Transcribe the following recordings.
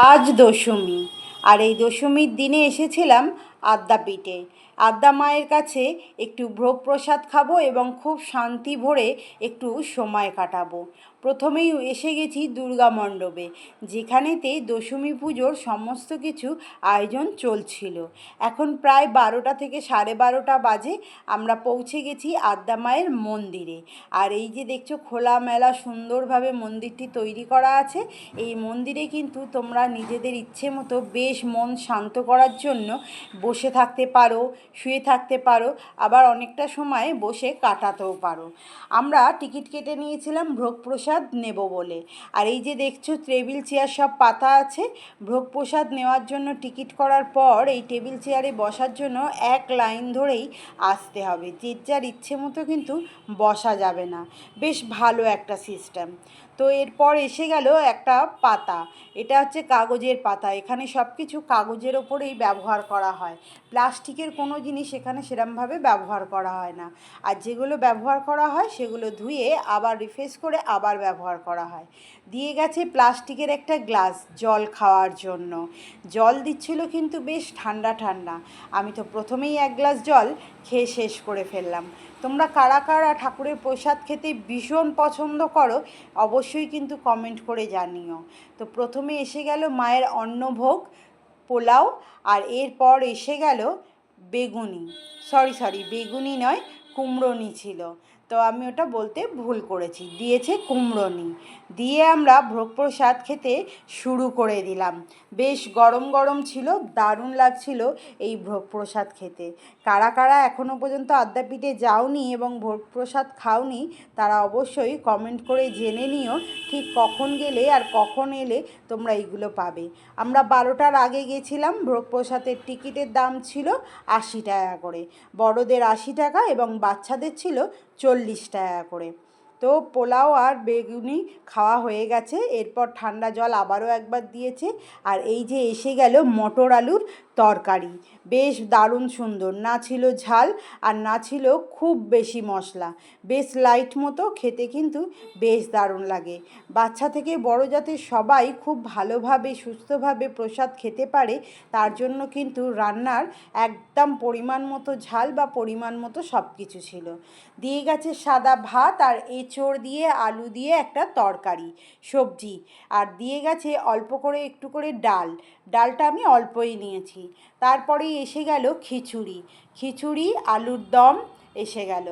আজ দশমী, আর এই দশমীর দিনে এসেছিলাম আদ্যাপীঠে। আদ্যা মায়ের কাছে একটু ভোগ প্রসাদ খাবো এবং খুব শান্তি ভরে একটু সময় কাটাবো। প্রথমেই এসে গেছি দুর্গা মণ্ডপে, যেখানেতে দশমী পুজোর সমস্ত কিছু আয়োজন চলছিল। এখন প্রায় 12টা থেকে 12:30 বাজে। আমরা পৌঁছে গেছি আদ্যা মায়ের মন্দিরে। আর এই যে দেখছো খোলামেলা সুন্দরভাবে মন্দিরটি তৈরি করা আছে। এই মন্দিরে কিন্তু তোমরা নিজেদের ইচ্ছে মতো বেশ মন শান্ত করার জন্য বসে থাকতে পারো, শুয়ে থাকতে পারো, আবার অনেকটা সময় বসে কাটাতেও পারো। আমরা টিকিট কেটে নিয়েছিলাম ভোগ প্রসাদ নেব বলে। আর এই যে দেখছো টেবিল চেয়ার সব পাতা আছে। ভোগ প্রসাদ নেওয়ার জন্য টিকিট করার পর এই টেবিল চেয়ারে বসার জন্য এক লাইন ধরেই আসতে হবে, যে যার ইচ্ছে মতো কিন্তু বসা যাবে না। বেশ ভালো একটা সিস্টেম। তো এরপর এসে গেল একটা পাতা। এটা হচ্ছে কাগজের পাতা। এখানে সব কিছু কাগজের ওপরেই ব্যবহার করা হয়। প্লাস্টিকের কোনো জিনিস এখানে সেরমভাবে ব্যবহার করা হয় না। আর যেগুলো ব্যবহার করা হয় সেগুলো ধুয়ে আবার রিফ্রেশ করে আবার ব্যবহার করা হয়। দিয়ে গেছে প্লাস্টিকের একটা গ্লাস জল খাওয়ার জন্য। জল দিচ্ছিল কিন্তু বেশ ঠান্ডা ঠান্ডা। আমি তো প্রথমেই এক গ্লাস জল খেয়ে শেষ করে ফেললাম। তোমরা কারা কারা ঠাকুরের প্রসাদ খেতে ভীষণ পছন্দ করো অবশ্যই কিন্তু কমেন্ট করে জানিও। তো প্রথমে এসে গেল মায়ের অন্নভোগ, পোলাও, আর এরপর এসে গেল বেগুনি, সরি বেগুনি নয়, কুমড়োনি ছিল। তো আমি ওটা বলতে ভুল করেছি, দিয়েছে কুমড়োনি। দিয়ে আমরা ভোগ প্রসাদ খেতে শুরু করে দিলাম। বেশ গরম গরম ছিল, দারুণ লাগছিল এই ভোগ প্রসাদ খেতে। কারা কারা এখনও পর্যন্ত আদ্যাপীঠে যাওনি এবং ভোগ প্রসাদ খাওনি তারা অবশ্যই কমেন্ট করে জেনে নিও ঠিক কখন গেলে আর কখন এলে তোমরা এইগুলো পাবে। আমরা 12টার আগে গেছিলাম। ভোগ প্রসাদের টিকিটের দাম ছিল 80 টাকা করে, বড়দের 80 টাকা এবং বাচ্চাদের ছিল 40 টাকা করে। তো পোলাও আর বেগুনি খাওয়া হয়ে গেছে। এরপর ঠান্ডা জল আবারও একবার দিয়েছে। আর এই যে এসে গেল মটর আলুর তরকারি। বেশ দারুণ সুন্দর, না ছিল ঝাল আর না ছিল খুব বেশি মশলা, বেশ লাইট মতো খেতে, কিন্তু বেশ দারুণ লাগে। বাচ্চা থেকে বড় যাতে সবাই খুব ভালোভাবে সুস্থভাবে প্রসাদ খেতে পারে তার জন্য কিন্তু রান্নার একদম পরিমাণ মতো ঝাল বা পরিমাণ মতো সব কিছু ছিল। দিয়ে গেছে সাদা ভাত আর এঁচোড় দিয়ে আলু দিয়ে একটা তরকারি সবজি, আর দিয়ে গেছে অল্প করে একটু করে ডালটা আমি অল্পই নিয়েছি। তারপরেই এসে গেল খিচুড়ি আলুর দম এসে গেল।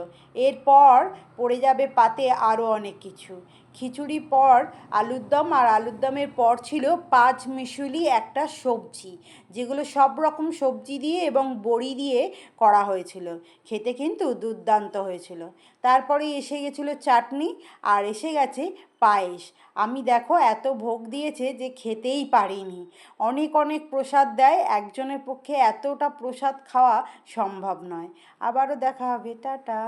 এরপর পড়ে যাবে পাতে আরও অনেক কিছু। খিচুড়ি পর আলুর দম, আর আলুর দমের পর ছিল 5 মিশুলি একটা সবজি, যেগুলো সব রকম সবজি দিয়ে এবং বড়ি দিয়ে করা হয়েছিল। খেতে কিন্তু দুর্দান্ত হয়েছিল। তারপরে এসে গেছিলো চাটনি, আর এসে গেছে পায়েস। আমি দেখো এত ভোগ দিয়েছে যে খেতেই পারিনি। অনেক অনেক প্রসাদ দেয়, একজনের পক্ষে এতটা প্রসাদ খাওয়া সম্ভব নয়। আবারও দেখা হবে, টাটা।